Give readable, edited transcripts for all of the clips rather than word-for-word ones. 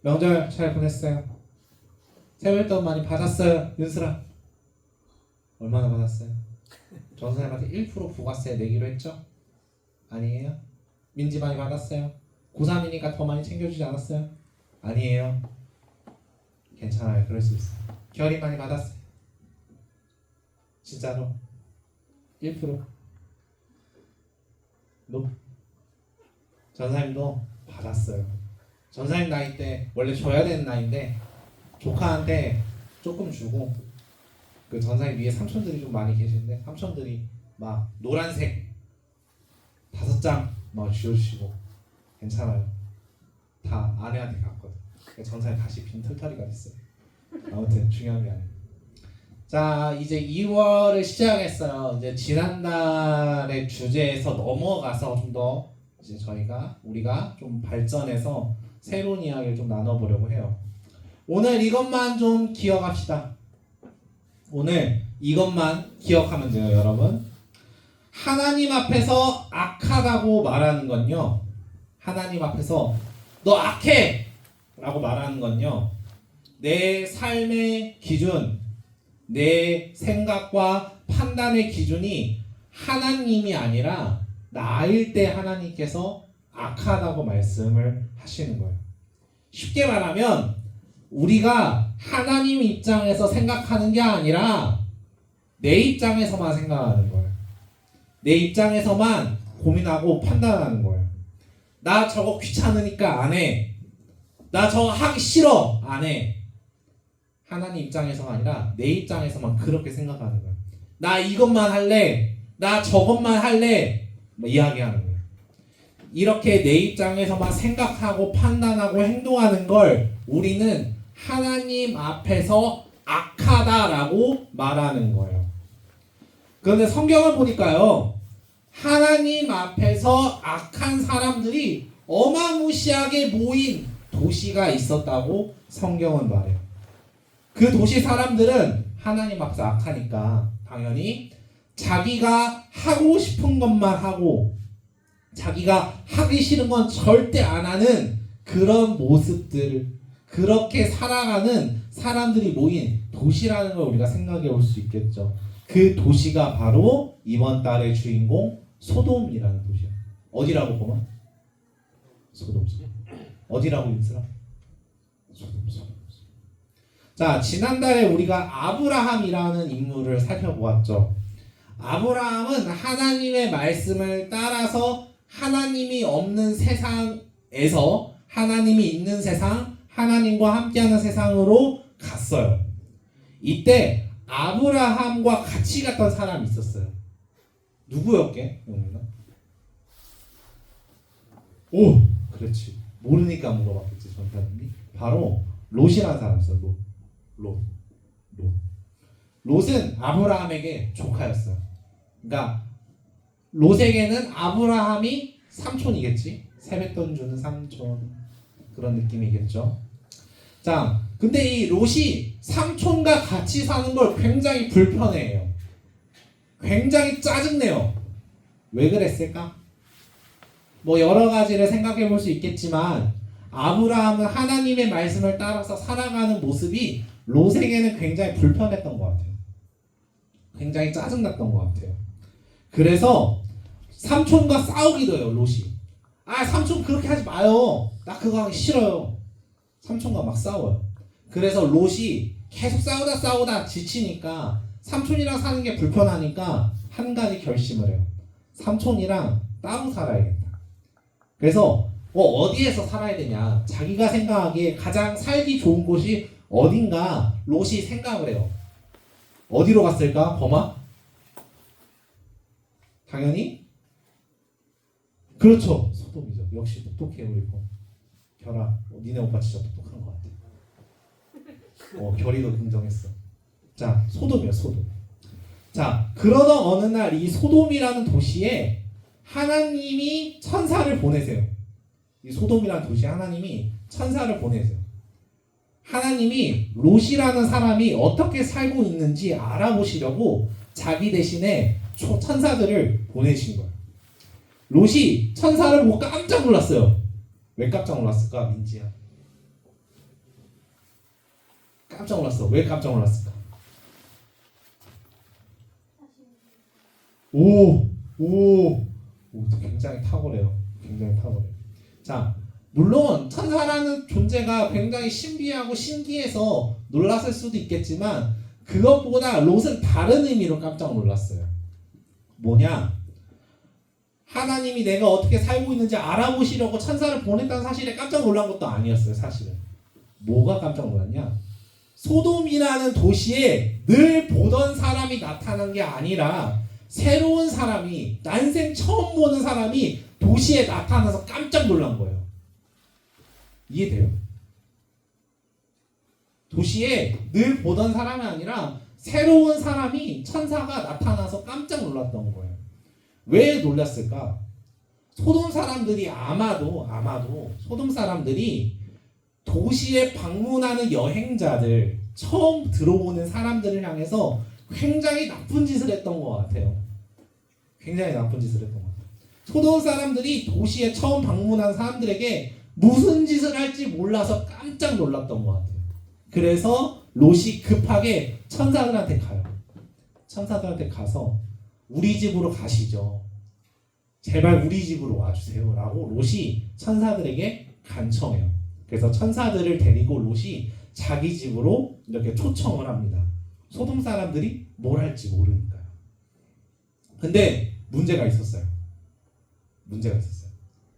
명절 잘 보냈어요? 세뱃돈 많이 받았어요? 윤슬아 얼마나 받았어요? 전선생님한테 1% 부가세 내기로 했죠? 아니에요? 민지 많이 받았어요? 고3이니까 더 많이 챙겨주지 않았어요? 아니에요? 괜찮아요. 그럴 수 있어요. 결이 많이 받았어요? 진짜로? 1%? 노? 전사님도 받았어요. 전사님 나이 때 원래 줘야 되는 나이인데 조카한테 조금 주고 그 전사님 위에 삼촌들이 좀 많이 계시는데 삼촌들이 막 노란색 5장 막 쥐어주시고 괜찮아요. 다 아내한테 갔거든. 전사님 다시 빈털터리가 됐어요. 아무튼 중요한 게 아니에요. 자 이제 2월을 시작했어요. 이제 지난달의 주제에서 넘어가서 좀 더 이제 우리가 좀 발전해서 새로운 이야기를 좀 나눠보려고 해요. 오늘 이것만 좀 기억합시다. 오늘 이것만 기억하면 돼요, 여러분. 하나님 앞에서 악하다고 말하는 건요. 하나님 앞에서 너 악해! 라고 말하는 건요. 내 삶의 기준, 내 생각과 판단의 기준이 하나님이 아니라 나일 때 하나님께서 악하다고 말씀을 하시는 거예요. 쉽게 말하면 우리가 하나님 입장에서 생각하는 게 아니라 내 입장에서만 생각하는 거예요. 내 입장에서만 고민하고 판단하는 거예요. 나 저거 귀찮으니까 안 해. 나 저거 하기 싫어. 안 해. 하나님 입장에서가 아니라 내 입장에서만 그렇게 생각하는 거예요. 나 이것만 할래. 나 저것만 할래. 뭐 이야기하는 거예요. 이렇게 내 입장에서만 생각하고 판단하고 행동하는 걸 우리는 하나님 앞에서 악하다라고 말하는 거예요. 그런데 성경을 보니까요. 하나님 앞에서 악한 사람들이 어마무시하게 모인 도시가 있었다고 성경은 말해요. 그 도시 사람들은 하나님 앞에서 악하니까 당연히 자기가 하고 싶은 것만 하고 자기가 하기 싫은 건 절대 안 하는 그런 모습들, 그렇게 살아가는 사람들이 모인 도시라는 걸 우리가 생각해 볼 수 있겠죠. 그 도시가 바로 이번 달의 주인공 소돔이라는 도시예요. 어디라고 보면? 소돔. 어디라고 윤슬아? 소돔. 자, 지난달에 우리가 아브라함이라는 인물을 살펴보았죠. 아브라함은 하나님의 말씀을 따라서 하나님이 없는 세상에서 하나님이 있는 세상, 하나님과 함께하는 세상으로 갔어요. 이때 아브라함과 같이 갔던 사람이 있었어요. 누구였게? 오, 그렇지. 모르니까 물어봤겠지 전사님이. 바로 롯이라는 사람이었어요. 롯은 아브라함에게 조카였어요. 그러니까 롯에게는 아브라함이 삼촌이겠지. 세뱃돈 주는 삼촌 그런 느낌이겠죠. 자, 근데 이 롯이 삼촌과 같이 사는 걸 굉장히 불편해해요. 굉장히 짜증내요. 왜 그랬을까? 뭐 여러 가지를 생각해 볼 수 있겠지만 아브라함은 하나님의 말씀을 따라서 살아가는 모습이 롯에게는 굉장히 불편했던 것 같아요. 굉장히 짜증났던 것 같아요. 그래서 삼촌과 싸우기도 해요, 롯이. 아, 삼촌 그렇게 하지 마요. 나 그거 하기 싫어요. 삼촌과 막 싸워요. 그래서 롯이 계속 싸우다 지치니까 삼촌이랑 사는 게 불편하니까 한 가지 결심을 해요. 삼촌이랑 따로 살아야겠다. 그래서 어디에서 살아야 되냐. 자기가 생각하기에 가장 살기 좋은 곳이 어딘가 롯이 생각을 해요. 어디로 갔을까? 범아? 당연히? 그렇죠. 소돔이죠. 역시 똑똑해 우리 범. 결아, 니네 오빠 진짜 똑똑한 것 같아. 결이도 긍정했어. 자, 소돔이야, 소돔. 자, 그러던 어느 날 이 소돔이라는 도시에 하나님이 천사를 보내세요. 이 소돔이라는 도시에 하나님이 천사를 보내세요. 하나님이 롯이라는 사람이 어떻게 살고 있는지 알아보시려고 자기 대신에 천사들을 보내신 거예요. 롯이 천사를 보고 깜짝 놀랐어요. 왜 깜짝 놀랐을까, 민지야? 깜짝 놀랐어. 왜 깜짝 놀랐을까? 오, 오, 굉장히 탁월해요. 굉장히 탁월해요. 자, 물론 천사라는 존재가 굉장히 신비하고 신기해서 놀랐을 수도 있겠지만 그것보다 롯은 다른 의미로 깜짝 놀랐어요. 뭐냐? 하나님이 내가 어떻게 살고 있는지 알아보시려고 천사를 보냈다는 사실에 깜짝 놀란 것도 아니었어요. 사실은 뭐가 깜짝 놀랐냐? 소돔이라는 도시에 늘 보던 사람이 나타난 게 아니라 새로운 사람이, 난생 처음 보는 사람이 도시에 나타나서 깜짝 놀란 거예요. 이해돼요? 도시에 늘 보던 사람이 아니라 새로운 사람이, 천사가 나타나서 깜짝 놀랐던 거예요. 왜 놀랐을까? 소돔 사람들이 아마도 소돔 사람들이 도시에 방문하는 여행자들, 처음 들어오는 사람들을 향해서 굉장히 나쁜 짓을 했던 것 같아요. 굉장히 나쁜 짓을 했던 것 같아요. 소돔 사람들이 도시에 처음 방문한 사람들에게 무슨 짓을 할지 몰라서 깜짝 놀랐던 것 같아요. 그래서 롯이 급하게 천사들한테 가요. 천사들한테 가서 우리 집으로 가시죠. 제발 우리 집으로 와주세요. 라고 롯이 천사들에게 간청해요. 그래서 천사들을 데리고 롯이 자기 집으로 이렇게 초청을 합니다. 소돔 사람들이 뭘 할지 모르니까요. 근데 문제가 있었어요.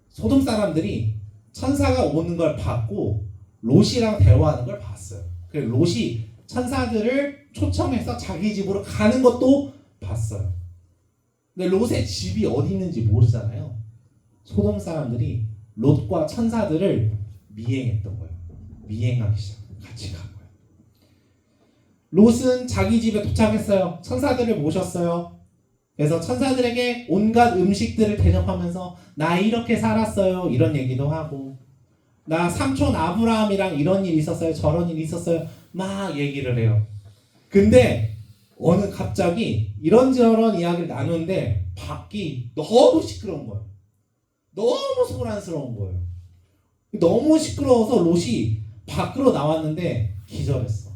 소돔 사람들이 천사가 오는 걸 봤고 롯이랑 대화하는 걸 봤어요. 그래서 롯이 천사들을 초청해서 자기 집으로 가는 것도 봤어요. 근데 롯의 집이 어디 있는지 모르잖아요. 소돔 사람들이 롯과 천사들을 미행했던 거예요. 미행하기 시작해요. 같이 간 거예요. 롯은 자기 집에 도착했어요. 천사들을 모셨어요. 그래서 천사들에게 온갖 음식들을 대접하면서 나 이렇게 살았어요. 이런 얘기도 하고 나 삼촌 아브라함이랑 이런 일이 있었어요. 저런 일이 있었어요. 막 얘기를 해요. 근데 어느 갑자기 이런저런 이야기를 나누는데 밖이 너무 시끄러운 거예요. 너무 소란스러운 거예요. 너무 시끄러워서 롯이 밖으로 나왔는데 기절했어.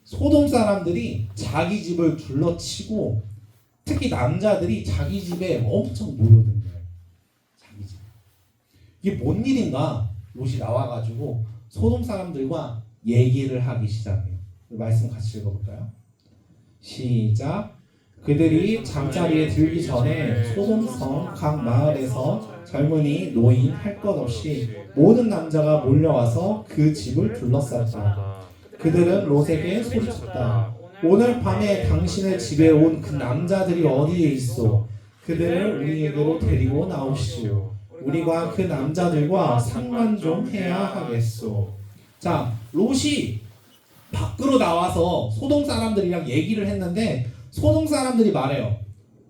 소돔 사람들이 자기 집을 둘러치고 특히 남자들이 자기 집에 엄청 모여든 거예요. 자기 집. 이게 뭔 일인가? 롯이 나와가지고 소돔 사람들과 얘기를 하기 시작해요. 말씀 같이 읽어볼까요? 시작. 그들이 잠자리에 들기 전에 소돔성 각 마을에서 젊은이, 노인 할 것 없이 모든 남자가 몰려와서 그 집을 둘러쌌다. 그들은 롯에게 소리쳤다. 오늘 밤에 당신의 집에 온 그 남자들이 어디에 있어? 그들을 우리에게로 데리고 나오시오. 우리가 그 남자들과 상관 좀 해야 하겠소. 자, 롯이 밖으로 나와서 소돔 사람들이랑 얘기를 했는데 소돔 사람들이 말해요.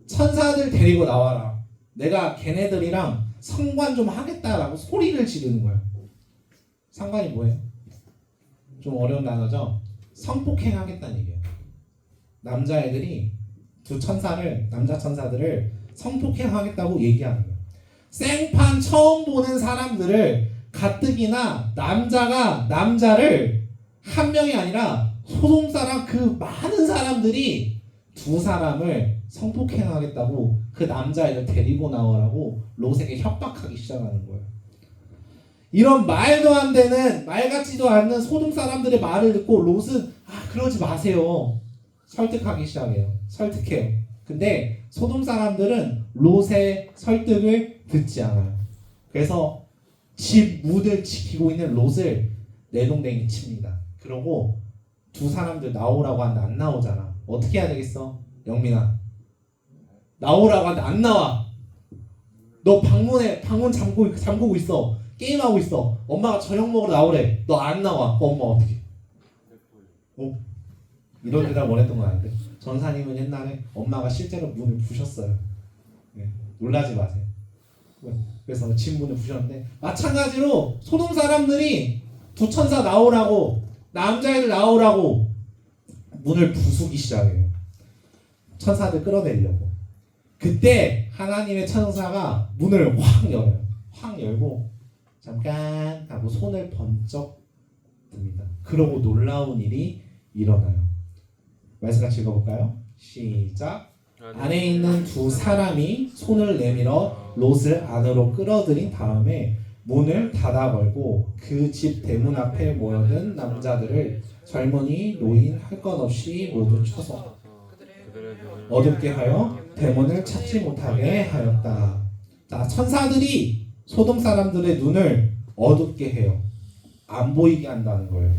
천사들 데리고 나와라. 내가 걔네들이랑 상관 좀 하겠다라고 소리를 지르는 거예요. 상관이 뭐예요? 좀 어려운 단어죠? 성폭행 하겠다는 얘기예요. 남자애들이 남자 천사들을 성폭행 하겠다고 얘기하는 거예요. 생판 처음 보는 사람들을 가뜩이나 남자가 남자를 한 명이 아니라 소돔 사람 그 많은 사람들이 두 사람을 성폭행하겠다고 그 남자애를 데리고 나오라고 롯에게 협박하기 시작하는 거예요. 이런 말도 안 되는 말 같지도 않는 소돔 사람들의 말을 듣고 롯은 그러지 마세요. 설득하기 시작해요. 설득해요. 근데 소돔 사람들은 롯의 설득을 듣지 않아요. 그래서 집 문을 지키고 있는 롯을 내동댕이 칩니다. 그러고 두 사람들 나오라고 하는데 안 나오잖아. 어떻게 해야 되겠어? 영민아, 나오라고 하는데 안 나와. 너 방문 잠그고 있어. 게임하고 있어. 엄마가 저녁 먹으러 나오래. 너 안 나와. 엄마 어떻게? 이런 대답 원했던 건 아닌데 전사님은 옛날에 엄마가 실제로 문을 부셨어요. 네, 놀라지 마세요. 그래서 집 문을 부셨는데 마찬가지로 소돔 사람들이 두 천사 나오라고, 남자애들 나오라고 문을 부수기 시작해요. 천사들 끌어내려고. 그때 하나님의 천사가 문을 확 열어요. 확 열고 잠깐 하고 손을 번쩍 듭니다. 그러고 놀라운 일이 일어나요. 말씀 같이 읽어볼까요? 시작. 안에 있는 두 사람이 손을 내밀어 롯을 안으로 끌어들인 다음에 문을 닫아 걸고 그 집 대문 앞에 모여든 남자들을 젊은이 노인 할 것 없이 모두 쳐서 어둡게 하여 대문을 찾지 못하게 하였다. 자, 천사들이 소돔 사람들의 눈을 어둡게 해요. 안 보이게 한다는 거예요.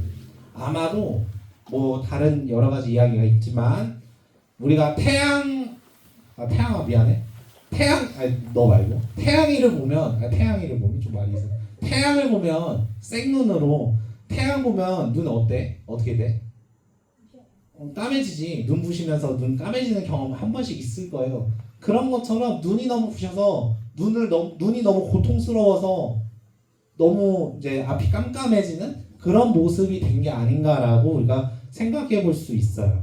아마도 뭐 다른 여러 가지 이야기가 있지만 우리가 너 말고 태양이를 보면 좀 말이 있어. 태양을 보면 생눈으로 태양 보면 눈 어때? 어떻게 돼? 까매지지. 눈 부시면서 눈 까매지는 경험 한 번씩 있을 거예요. 그런 것처럼 눈이 너무 부셔서 눈이 너무 고통스러워서 너무 이제 앞이 깜깜해지는 그런 모습이 된 게 아닌가라고 우리가 생각해 볼 수 있어요.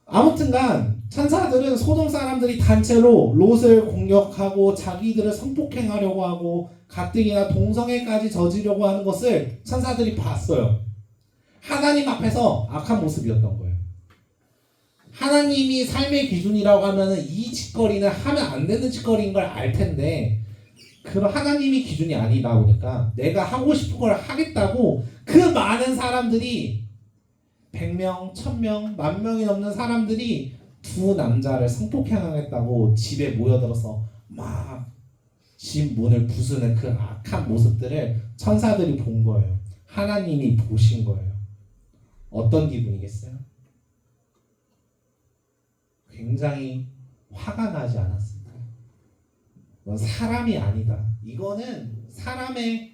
아무튼간 천사들은 소돔 사람들이 단체로 롯을 공격하고 자기들을 성폭행하려고 하고 가뜩이나 동성애까지 저지르려고 하는 것을 천사들이 봤어요. 하나님 앞에서 악한 모습이었던 거예요. 하나님이 삶의 기준이라고 하면은 이 짓거리는 하면 안 되는 짓거리인 걸 알 텐데 그런 하나님이 기준이 아니다 보니까 내가 하고 싶은 걸 하겠다고 그 많은 사람들이 100명, 1000명, 10,000명이 넘는 사람들이 두 남자를 성폭행하겠다고 집에 모여들어서 막 집 문을 부수는 그 악한 모습들을 천사들이 본 거예요. 하나님이 보신 거예요. 어떤 기분이겠어요? 굉장히 화가 나지 않았을까요? 넌 사람이 아니다. 이거는 사람의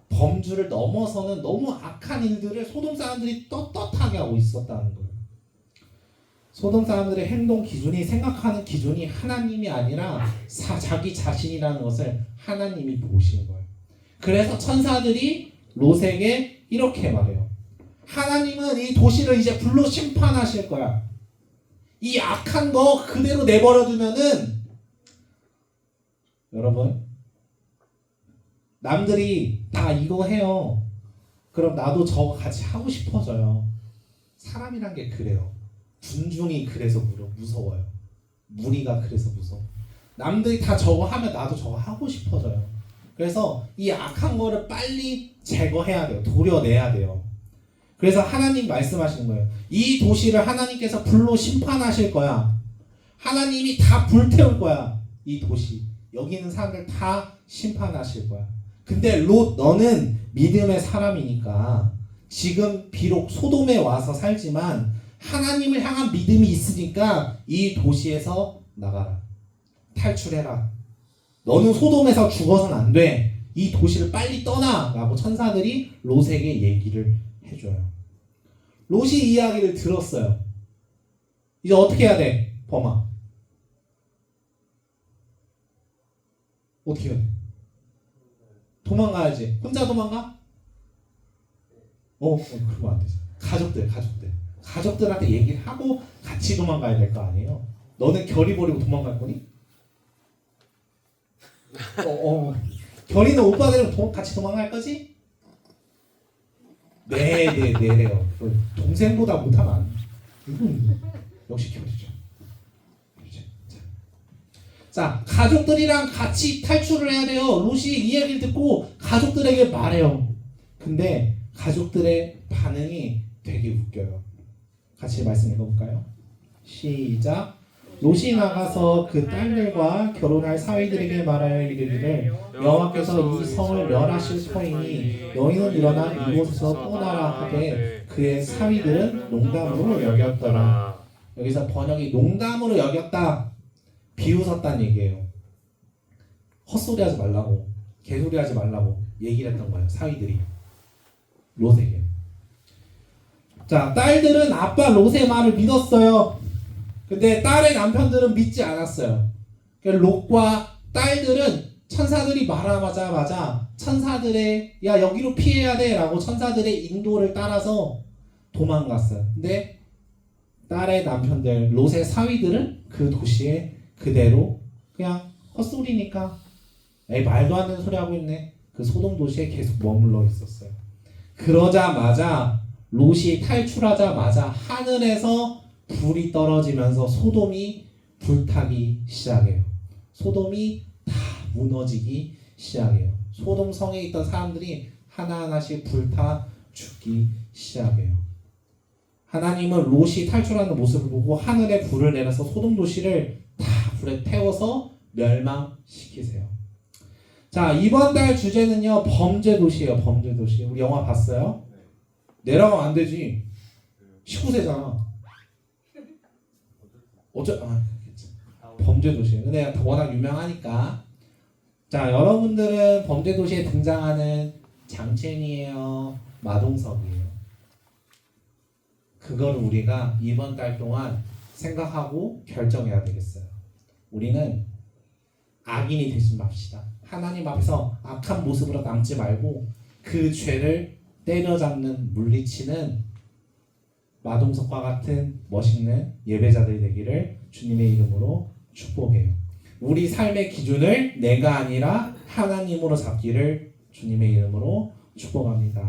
범주를 넘어서는 너무 악한 일들을 소돔 사람들이 떳떳하게 하고 있었다는 거예요. 소돔 사람들의 행동 기준이 생각하는 기준이 하나님이 아니라 자기 자신이라는 것을 하나님이 보신 거예요. 그래서 천사들이 롯에게 이렇게 말해요. 하나님은 이 도시를 이제 불로 심판하실 거야. 이 악한 거 그대로 내버려 두면은 여러분 남들이 다 이거 해요. 그럼 나도 저거 같이 하고 싶어져요. 사람이란 게 그래요. 군중이 그래서 무서워요. 무리가 그래서 무서워. 남들이 다 저거 하면 나도 저거 하고 싶어져요. 그래서 이 악한 거를 빨리 제거해야 돼요. 도려내야 돼요. 그래서 하나님 말씀하시는 거예요. 이 도시를 하나님께서 불로 심판하실 거야. 하나님이 다 불태울 거야. 이 도시. 여기 있는 사람들 다 심판하실 거야. 근데 롯 너는 믿음의 사람이니까 지금 비록 소돔에 와서 살지만 하나님을 향한 믿음이 있으니까 이 도시에서 나가라. 탈출해라. 너는 소돔에서 죽어서는 안 돼. 이 도시를 빨리 떠나 라고 천사들이 롯에게 얘기를 해줘요. 롯이 이 이야기를 들었어요. 이제 어떻게 해야 돼? 범아 어떻게 해야 돼? 도망가야지. 혼자 도망가? 그러면 안 되지. 가족들한테 얘기를 하고 같이 도망가야 될 거 아니에요. 너는 결이 버리고 도망갈 거니? 결이는 오빠들이랑 같이 도망갈 거지? 네래요. 동생보다 못하면 안 돼. 이건 역시 결이죠. 자, 가족들이랑 같이 탈출을 해야 돼요. 롯이 이 얘기를 듣고 가족들에게 말해요. 근데 가족들의 반응이 되게 웃겨요. 같이 말씀 읽어볼까요? 시작. 롯이 나가서 그 딸들과 결혼할 사위들에게 말하여 이르기를 여호와께서 이 성을 멸하실 터이니 너희는 일어나 이곳에서 떠나라 하되 그의 사위들은 농담으로 여겼더라. 여기서 번역이 농담으로 여겼다. 비웃었다는 얘기예요. 헛소리 하지 말라고, 개소리 하지 말라고 얘기를 했던 거예요. 사위들이 롯에게. 자, 딸들은 아빠 롯의 말을 믿었어요. 근데 딸의 남편들은 믿지 않았어요. 롯과 딸들은 천사들이 말하자마자 천사들의 야 여기로 피해야 돼 라고 천사들의 인도를 따라서 도망갔어요. 근데 딸의 남편들 롯의 사위들은 그 도시에 그대로 그냥 헛소리니까 말도 안 되는 소리 하고 있네. 그 소돔 도시에 계속 머물러 있었어요. 그러자마자 롯이 탈출하자마자 하늘에서 불이 떨어지면서 소돔이 불타기 시작해요. 소돔이 다 무너지기 시작해요. 소돔 성에 있던 사람들이 하나하나씩 불타 죽기 시작해요. 하나님은 롯이 탈출하는 모습을 보고 하늘에 불을 내려서 소돔 도시를 다 불에 태워서 멸망시키세요. 자, 이번 달 주제는요, 범죄 도시예요. 범죄 도시. 우리 영화 봤어요? 내려가면 안 되지. 19세잖아. 범죄 도시예요. 근데 워낙 유명하니까. 자, 여러분들은 범죄 도시에 등장하는 장첸이에요, 마동석이에요. 그걸 우리가 이번 달 동안 생각하고 결정해야 되겠어요. 우리는 악인이 되지 맙시다. 하나님 앞에서 악한 모습으로 남지 말고 그 죄를 때려잡는, 물리치는 마동석과 같은 멋있는 예배자들이 되기를 주님의 이름으로 축복해요. 우리 삶의 기준을 내가 아니라 하나님으로 잡기를 주님의 이름으로 축복합니다.